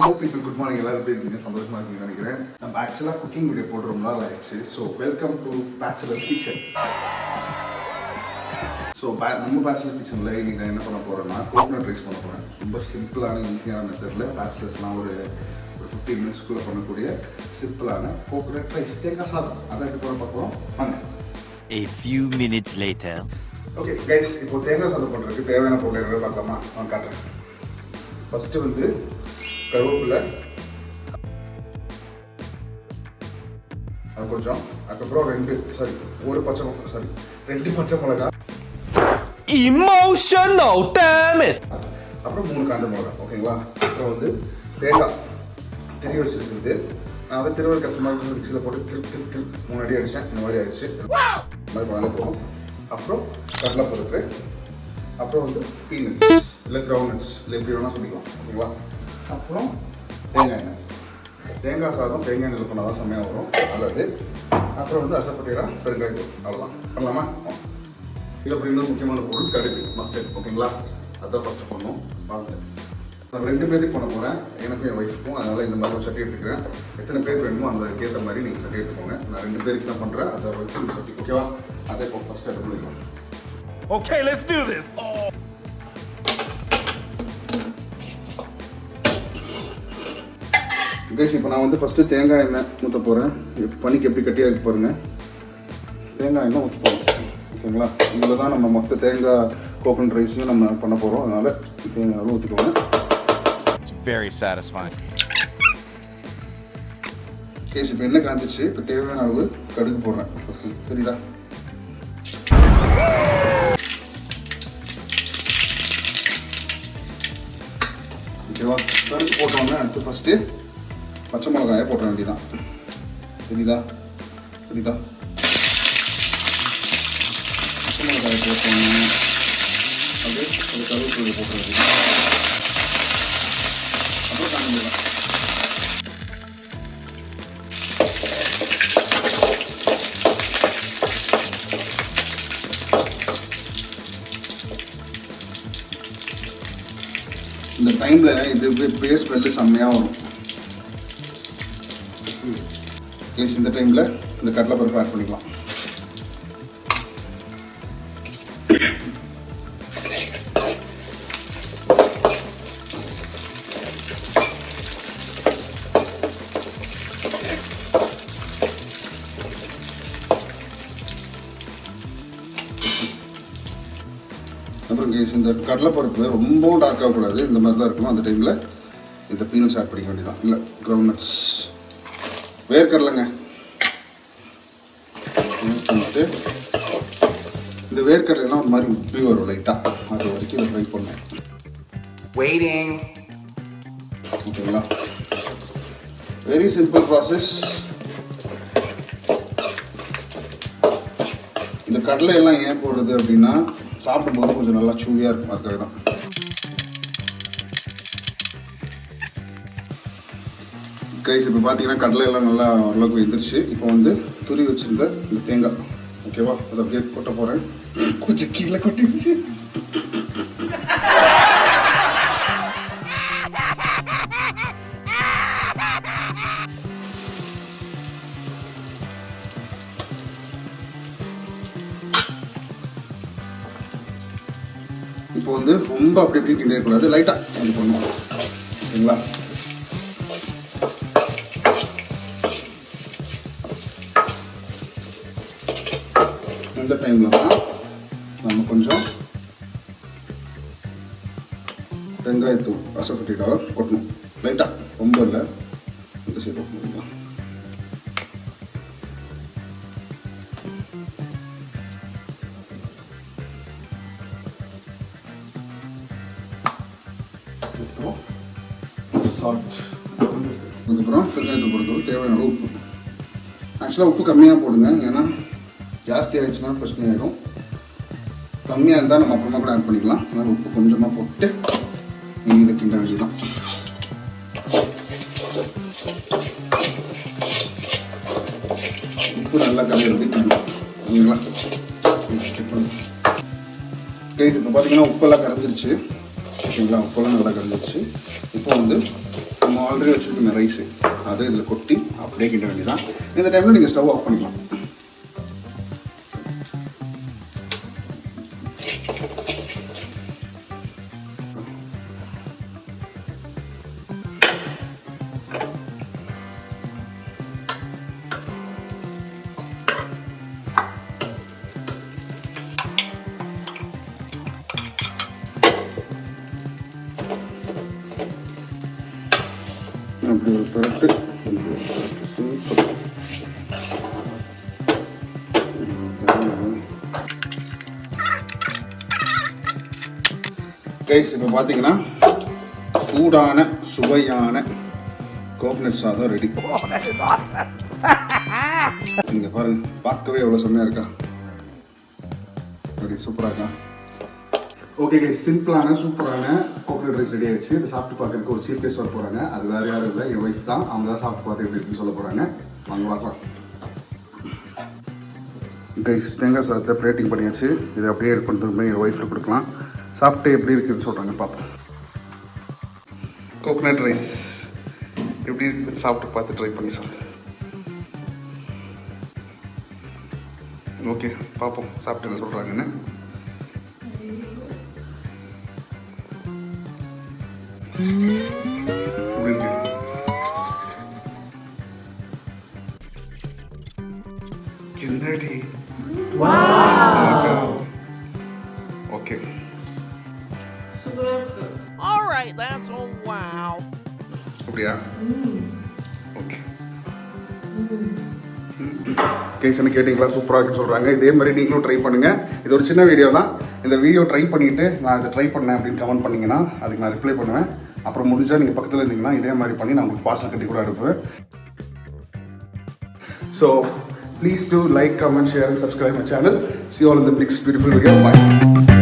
Hello people, good morning. எல்லாரும் எப்படி இருக்கீங்க? சந்தோஷமா இருக்கீங்கன்னு நினைக்கிறேன். நம்ம ஆக்சுவலாக குக்கிங் வீடியோ போட்டு ரொம்ப நாள் ஆயிடுச்சு. So welcome to bachelor kitchen. So நம்ம பேச்சுலர் கிச்சனில் இன்னைக்கு நான் என்ன பண்ண போகிறேன்னா கோகனட் ரைஸ் பண்ண போகிறேன். ரொம்ப சிம்பிளான ஈஸியான மெத்தடில் பேச்சுலர்ஸ்லாம் ஒரு 15 மினிட்ஸ்க்குள்ளே பண்ணக்கூடிய சிம்பிளான கோகனட் ரைஸ், தேங்காய் சாதம். அதை எப்படி பண்ண பார்க்குறோம் வாங்க. A few minutes later. Okay guys, இப்போ தேங்காய் சாதம் பண்ணுறதுக்கு தேவையான பொருள் என்ன பார்க்கலாமா? நான் காட்டுறேன். ஃபஸ்ட்டு வந்து கருவேப்பிலை, அது கொஞ்சம், அதுக்கப்புறம் ஒரு பச்சை மிளகா, Emotional, damn it! அப்புறம் 3 காஞ்ச மிளகா. ஓகேங்களா? அப்புறம் வந்து தேங்காய் திரி வச்சுருக்குது. நான் வந்து திருவள்ளு கஷ்டமாக மிக்சியில் போட்டு முன்னாடி அடித்தேன். இந்த மாதிரி ஆயிடுச்சு. இந்த மாதிரி பண்ணாலே போகும். அப்புறம் கடலைப்பருப்பு, அப்புறம் வந்து பீனட்ஸ் இல்லை கிரவுண்ட்நட்ஸ் இல்லை எப்படி வேணால் சொல்லிக்கலாம். ஓகேங்களா? அப்புறம் தேங்காய் எண்ணெய். தேங்காய் சாதம் தேங்காய் எண்ணெயில் பண்ணால் தான் செம்மையாக வரும். நல்லது. அப்புறம் வந்து அசப்பட்டீரா பெருங்காயத்தூள். அவ்வளோதான். பண்ணலாமா? இது அப்படி இன்னும் முக்கியமான பொருள் கடுகு, மஸ்டர்ட். ஓகேங்களா? அதுதான் ஃபஸ்ட்டு பண்ணணும். பார்த்து நான் 2 பேருக்கு பண்ண போகிறேன், எனக்கும் என் ஒய்ஃபுக்கும். அதனால் இந்த மாதிரி ஒரு சட்டி எடுத்துக்கிறேன். எத்தனை பேர் வேணுமோ அந்த ஏற்ற மாதிரி நீங்கள் சட்டி எடுத்துக்கோங்க. நான் 2 பேருக்கு தான் பண்ணுறேன். அதை வச்சு இந்த சட்டி. ஓகேவா? அதே இப்போ ஃபஸ்ட்டு எடுத்து பண்ணிக்கலாம். Okay, let's do this! Guys, இப்போ நான் வந்து ஃபஸ்ட்டு தேங்காய் எண்ணெய் ஊற்ற போகிறேன். பனிக்கு எப்படி கட்டியாக இருக்கு பாருங்கள். தேங்காய் எண்ணெய் ஊற்ற போகிறோம். ஓகேங்களா? இதில் தான் நம்ம மொத்த தேங்காய் கோகனட் ரைஸையும் நம்ம பண்ண போகிறோம். அதனால் தேங்காய் ஊற்றிக்கோங்க. It's very satisfying. கைஸ், இப்போ எண்ணெய் காஞ்சிச்சு. இப்போ தேவையான அளவு கடுகு போடுறேன். ஓகே, தெரியுதா? ஓகேவா? கடுகு போட்டோன்னே அடுத்து ஃபஸ்ட்டு பச்சை மிளகாயை போட்ட வேண்டியதான். தெரியுதா? பச்சை மிளகாயை போட்டோன்னே அப்படியே ஒரு கருவேப்பிலை போட்ட வேண்டியதான். அப்புறம் காஞ்ச மிளகாய். இந்த டைமில் இது இப்படியே ஸ்மெல்லு செம்மையாக வரும். ப்ளீஸ் இந்த டைமில் இந்த கடலைப்பருப்பு ஆட் பண்ணிக்கலாம். அப்புறம் இந்த கடலைப்பருப்பு ரொம்பவும் டார்க் ஆகக்கூடாது. இந்த மாதிரி தான் இருக்கணும். அந்த டைமில் இந்த பீனட்ஸ் ஆட் பண்ணிக்க வேண்டியதான். இல்லை கிரவுண்ட்நட்ஸ், வேர்க்கடலைங்க. யூஸ் பண்ணிட்டு இந்த வேர்க்கடலைலாம் ஒரு மாதிரி உப்பி வரும் லைட்டாக. அது வரைக்கும் இதை ஃப்ரை பண்ணேன். Waiting. ஓகேங்களா? Very simple process. இந்த கடலை எல்லாம் ஏன் போடுறது அப்படின்னா சாப்பிடும்போது கொஞ்சம் நல்லா சூவியாக இருக்கும். அதுக்காக தான். கைஸ், இப்போ பார்த்தீங்கன்னா கடலை எல்லாம் நல்லா ஓரளவுக்கு வெந்துருச்சு. இப்போ வந்து துரி வச்சுருந்த இந்த தேங்காய். ஓகேவா? அதை அப்படியே கொட்ட போகிறேன். கொஞ்சம் கீழே கொட்டிடுச்சு. இப்போ வந்து ரொம்ப அப்படி இப்படி கிண்டிடக்கூடாது. லைட்டாக அது பண்ணுவோம். ஓகேங்களா? இந்த டைமில் தான் நம்ம கொஞ்சம் வெங்காயத்தூள் அசப்பட்டிட்டாக கொட்டணும். லைட்டாக, ரொம்ப இல்லை. இந்த சைடு கொட்டணும். சால்ட், அதுக்கப்புறம் வெங்காயத்தை பொறுத்தவரை தேவையான அளவு உப்பு. ஆக்சுவலாக உப்பு கம்மியாக போடுங்க, ஏன்னா ஜாஸ்தி ஆகிடுச்சுன்னா பிரச்சனை ஆகிடும். கம்மியாக இருந்தால் நம்ம அப்புறமா கூட ஆட் பண்ணிக்கலாம். அதனால் உப்பு கொஞ்சமாக போட்டு நீங்கள் இதை கிண்ட வேண்டியதான். உப்பு நல்லா கரையிறது கிண்டலாம். ஓகேங்களா? இப்போ பார்த்தீங்கன்னா உப்பெல்லாம் கரைஞ்சிருச்சு. ஓகேங்களா? உப்பெல்லாம் நல்லா கரைஞ்சிருச்சு. இப்போ வந்து நம்ம ஆல்ரெடி வச்சுருக்கேன் ரைஸு அதை இதில் கொட்டி அப்படியே கிண்ட வேண்டியதான். இந்த டைமில் நீங்கள் ஸ்டவ் ஆஃப் பண்ணிக்கலாம். அப்படி ஒரு பரட்டு கைஸ், இப்போ பார்த்தீங்கன்னா சூடான சுவையான கோகனட் சாதம் ரெடி. நீங்க பாருங்க, பார்க்கவே எவ்வளோ செம்மையா இருக்கா, அப்படி சூப்பராக இருக்கா. ஓகே கைஸ், சிம்பிளான சூப்பரான கோகனட் ரைஸ் ரெடி ஆயிடுச்சு. இதை சாப்பிட்டு பார்க்கறதுக்கு ஒரு சீஃப் கெஸ்ட் வர போகிறாங்க. அது வேறு யாரும் இல்லை, என் ஒய்ஃப் தான். அவங்க தான் சாப்பிட்டு பார்த்து எப்படி இருக்குன்னு சொல்ல போகிறாங்க. வாங்க பார்க்கலாம். கைஸ், தேங்காய் சாதத்தை பிளேட்டிங் பண்ணியாச்சு. இதை அப்படியே எடுத்து பண்ணிட்டு என் ஒய்ஃபுக்கு கொடுக்கலாம். சாப்பிட்டு எப்படி இருக்குன்னு சொல்கிறாங்க, பார்ப்போம். கோகனட் ரைஸ் எப்படி இருக்குன்னு சாப்பிட்டு பார்த்து ட்ரை பண்ணி சொல்லுங்கள். ஓகே, பார்ப்போம் சாப்பிட்டு என்ன சொல்கிறாங்கன்னு. என்னடி okay, All right, that's a wow. அப்படியா? ஓகே கேஸ் என்ன கேட்டிங்களா, சூப்பராக இருக்குன்னு சொல்கிறாங்க. இதே மாதிரி நீங்களும் ட்ரை பண்ணுங்கள். இது ஒரு சின்ன வீடியோ தான். இந்த வீடியோ ட்ரை பண்ணிவிட்டு நான் இதை ட்ரை பண்ணேன் அப்படின்னு கமெண்ட் பண்ணிங்கன்னா அதுக்கு நான் ரிப்ளை பண்ணுவேன். அப்புறம் முடிஞ்சால் நீங்கள் பக்கத்தில் இருந்தீங்கன்னா இதே மாதிரி பண்ணி நான் உங்களுக்கு பார்சல் கட்டி கூட அனுப்புவேன். So please do like, comment, share and subscribe my channel. See you all in the next beautiful video. Bye.